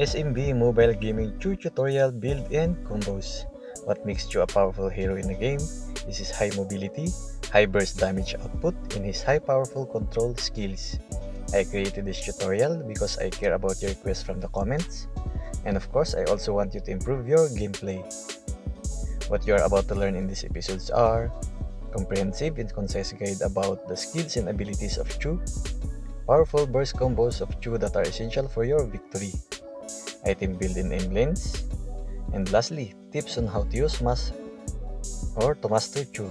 SMBMobile Gaming Chou tutorial build and combos. What makes Chou a powerful hero in the game is his high mobility, high burst damage output, and his high powerful control skills. I created this tutorial because I care about your requests from the comments, and of course I also want you to improve your gameplay. What you are about to learn in these episodes are comprehensive and concise guide about the skills and abilities of Chou, powerful burst combos of Chou that are essential for your victory, item build in Emblens, and lastly, tips on how to use to master Chou.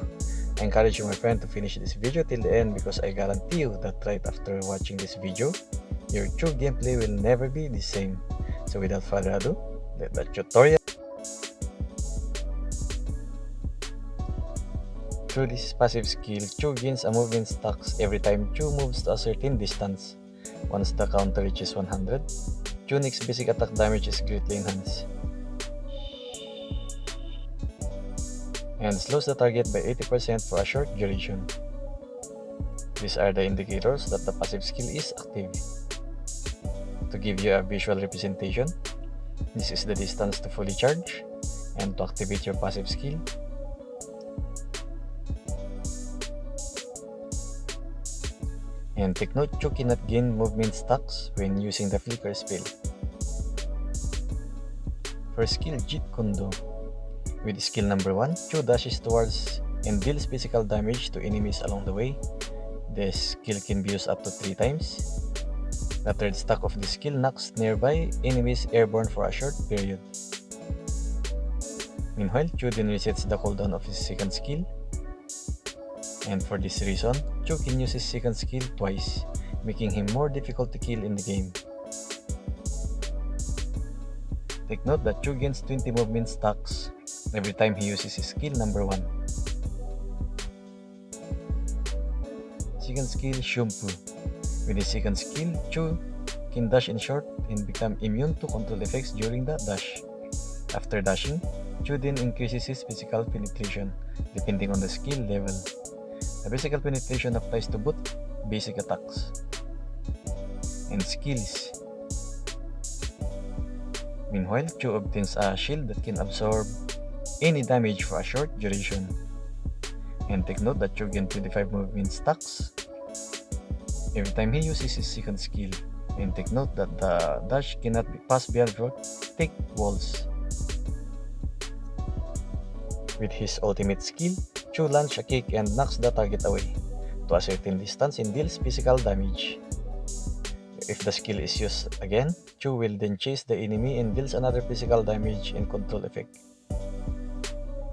I encourage you, my friend, to finish this video till the end because I guarantee you that right after watching this video, your Chou gameplay will never be the same. So without further ado, let the tutorial. Through this passive skill, Chou gains a movement stacks every time Chou moves to a certain distance. Once the counter reaches 100, Chou next basic attack damage is greatly enhanced and slows the target by 80% for a short duration. These are the indicators that the passive skill is active. To give you a visual representation, this is the distance to fully charge, and to activate your passive skill, and take note, Chou cannot gain movement stacks when using the flicker spell. First skill, Jeet Kundo. With skill number 1, Chou dashes towards and deals physical damage to enemies along the way. This skill can be used up to 3 times. The third stack of this skill knocks nearby enemies airborne for a short period. Meanwhile, Chou then resets the cooldown of his second skill. And for this reason, Chou can use his second skill twice, making him more difficult to kill in the game. Take note that Chou gains 20 movement stacks every time he uses his skill number 1. Second skill, Shumpu. With his second skill, Chou can dash in short and become immune to control effects during the dash. After dashing, Chou then increases his physical penetration, depending on the skill level. The physical penetration applies to both basic attacks and skills. Meanwhile, Chou obtains a shield that can absorb any damage for a short duration. And take note that Chou gains 25 movement stacks every time he uses his second skill. And take note that the dash cannot be passed beyond thick walls. With his ultimate skill, Chou launches a kick and knocks the target away to a certain distance and deals physical damage. If the skill is used again, Chou will then chase the enemy and deals another physical damage and control effect.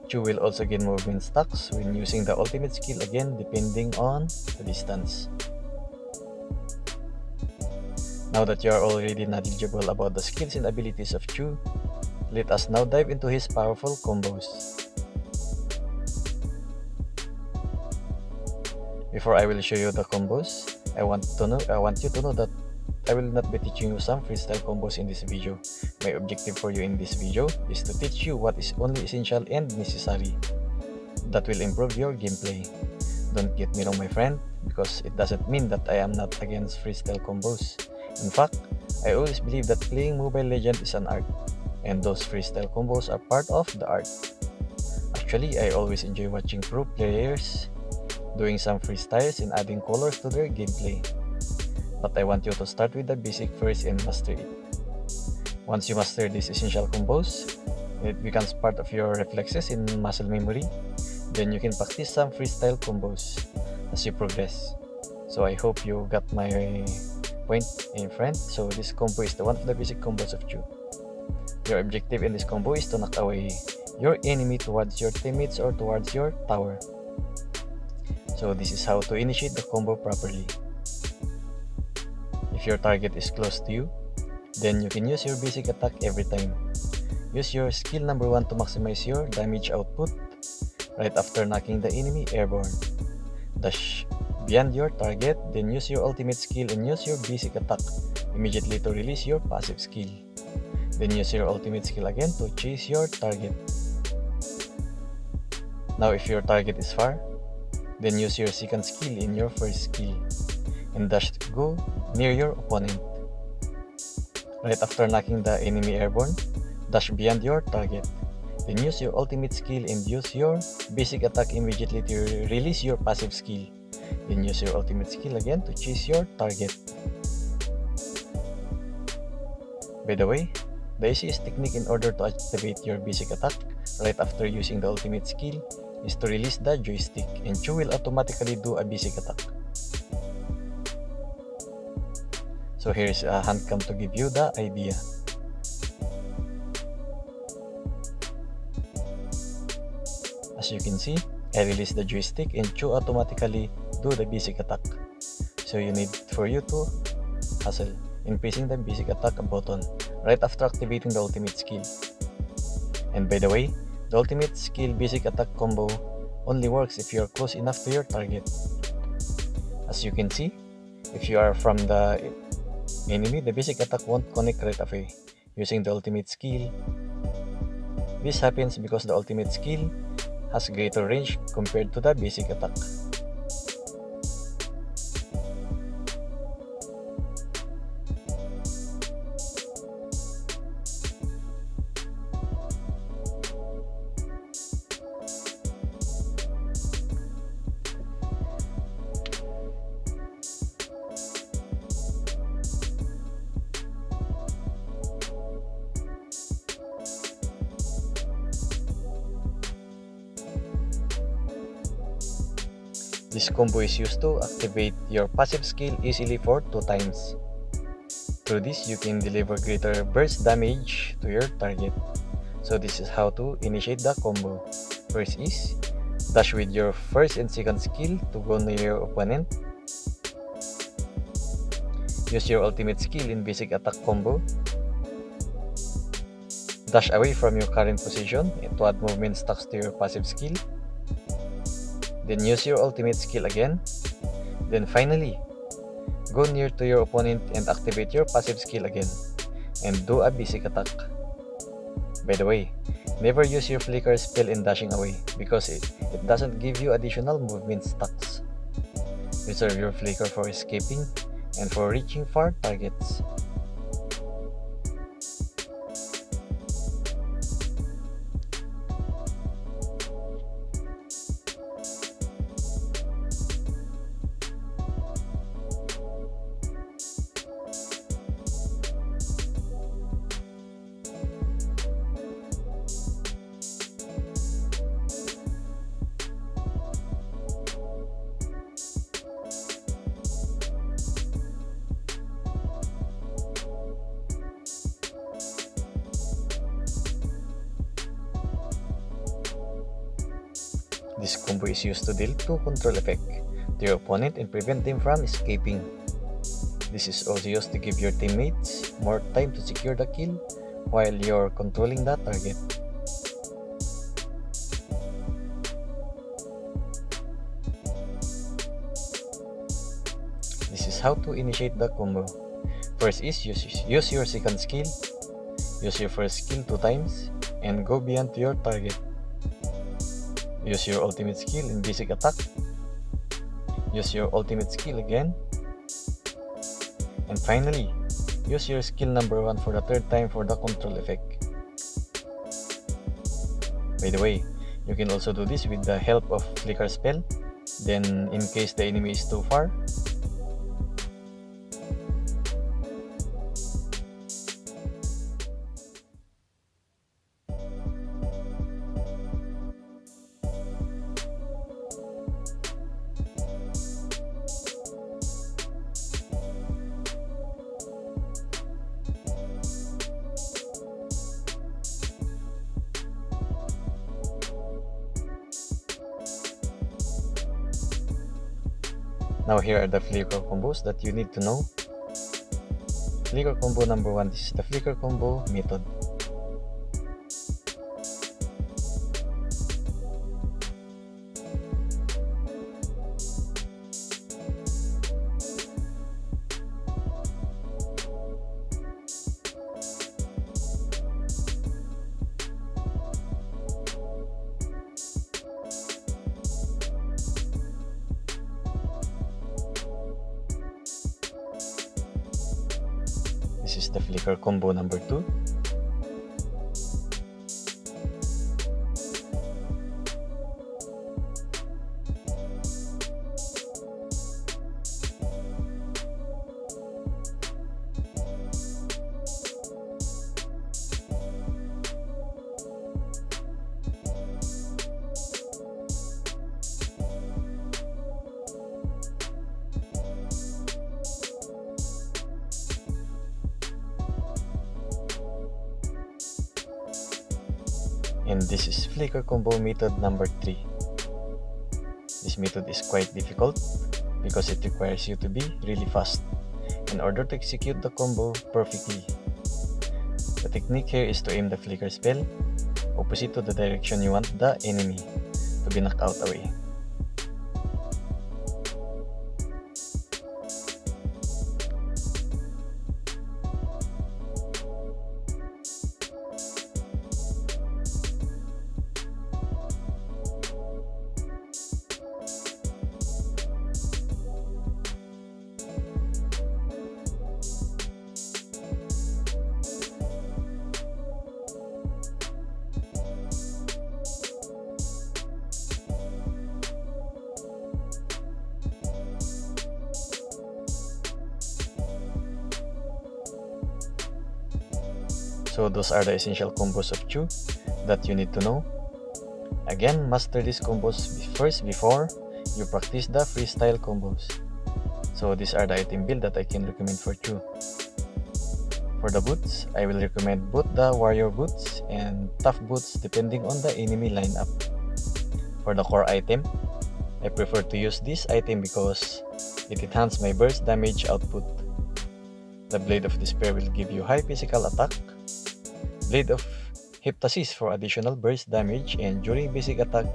Chou will also gain movement stacks when using the ultimate skill again, depending on the distance. Now that you are already knowledgeable about the skills and abilities of Chou, let us now dive into his powerful combos. Before I will show you the combos, I want you to know that I will not be teaching you some freestyle combos in this video. My objective for you in this video is to teach you what is only essential and necessary that will improve your gameplay. Don't get me wrong, my friend, because it doesn't mean that I am not against freestyle combos. In fact, I always believe that playing Mobile Legends is an art, and those freestyle combos are part of the art. Actually, I always enjoy watching pro players doing some freestyles and adding colors to their gameplay. But I want you to start with the basic first and master it. Once you master these essential combos, it becomes part of your reflexes and muscle memory, then you can practice some freestyle combos as you progress. So I hope you got my point, friend. So this combo is one of the basic combos of Chou. Your objective in this combo is to knock away your enemy towards your teammates or towards your tower. So this is how to initiate the combo properly. If your target is close to you, then you can use your basic attack every time. Use your skill number 1 to maximize your damage output right after knocking the enemy airborne. Dash beyond your target, then use your ultimate skill and use your basic attack immediately to release your passive skill. Then use your ultimate skill again to chase your target. Now if your target is far, then use your second skill in your first skill and dash to go near your opponent. Right after knocking the enemy airborne, dash beyond your target. Then use your ultimate skill and use your basic attack immediately to release your passive skill. Then use your ultimate skill again to chase your target. By the way, the easiest technique in order to activate your basic attack right after using the ultimate skill is to release the joystick, and Chou will automatically do a basic attack. So here's a hand cam to give you the idea. As you can see, I release the joystick and Chou automatically do the basic attack. So you need for you to hustle in pressing the basic attack button right after activating the ultimate skill. And by the way, the ultimate skill basic attack combo only works if you are close enough to your target. As you can see, if you are from the enemy, the basic attack won't connect right away using the ultimate skill. This happens because the ultimate skill has greater range compared to the basic attack. This combo is used to activate your passive skill easily for 2 times. Through this, you can deliver greater burst damage to your target. So this is how to initiate the combo. First is, dash with your first and second skill to go near your opponent. Use your ultimate skill in basic attack combo. Dash away from your current position to add movement stacks to your passive skill. Then use your ultimate skill again. Then finally, go near to your opponent and activate your passive skill again, and do a basic attack. By the way, never use your flicker spell in dashing away because it doesn't give you additional movement stacks. Reserve your flicker for escaping and for reaching far targets. This combo is used to deal 2 control effect to your opponent and prevent them from escaping. This is also used to give your teammates more time to secure the kill while you're controlling the target. This is how to initiate the combo. First is use your second skill, use your first skill 2 times, and go beyond to your target. Use your ultimate skill in basic attack. Use your ultimate skill again. And finally, use your skill number 1 for the 3rd time for the control effect. By the way, you can also do this with the help of flicker spell. Then in case the enemy is too far, now here are the flicker combos that you need to know. Flicker combo number 1, this is the flicker combo method. This is the flicker combo number 2. And this is flicker combo method number 3. This method is quite difficult because it requires you to be really fast in order to execute the combo perfectly. The technique here is to aim the flicker spell opposite to the direction you want the enemy to be knocked out away. So those are the essential combos of Chou that you need to know. Again, master these combos first before you practice the freestyle combos. So these are the item build that I can recommend for Chou. For the boots, I will recommend both the warrior boots and tough boots depending on the enemy lineup. For the core item, I prefer to use this item because it enhances my burst damage output. The Blade of Despair will give you high physical attack, Blade of Hypnosis for additional burst damage and during basic attack,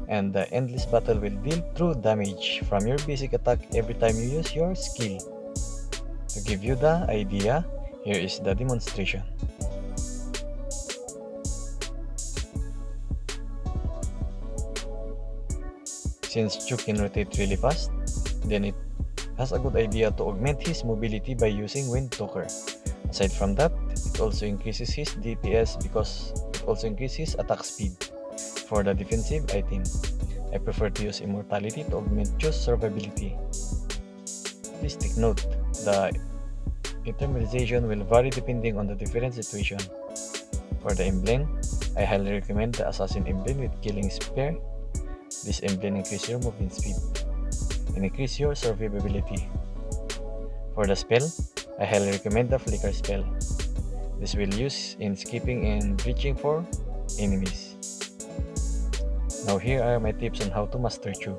and the Endless Battle will deal true damage from your basic attack every time you use your skill. To give you the idea, here is the demonstration. Since Chou can rotate really fast, then it has a good idea to augment his mobility by using Wind Talker. Aside from that, it also increases his DPS because it also increases attack speed. For the defensive item, I prefer to use Immortality to augment Chou's survivability. Please take note, the eternalization will vary depending on the different situation. For the emblem, I highly recommend the Assassin emblem with Killing Spear. This emblem increases your movement speed and increase your survivability. For the spell, I highly recommend the Flicker spell. This will use in skipping and reaching for enemies. Now here are my tips on how to master Chou.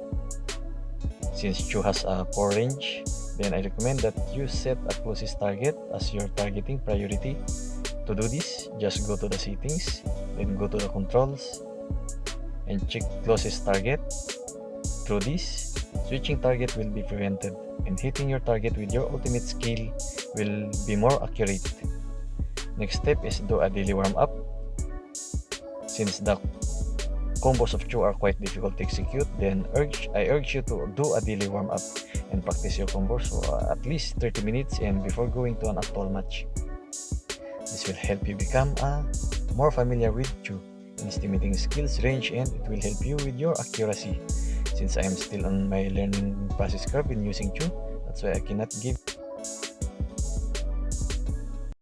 Since Chou has a poor range, then I recommend that you set a closest target as your targeting priority. To do this, just go to the settings, then go to the controls, and check closest target. Through this, switching target will be prevented, and hitting your target with your ultimate skill will be more accurate. Next step is do a daily warm-up. Since the combos of Chou are quite difficult to execute, then I urge you to do a daily warm-up and practice your combos for at least 30 minutes and before going to an actual match. This will help you become more familiar with Chou in estimating skills range, and it will help you with your accuracy. Since I am still on my learning process curve in using Chou, that's why I cannot give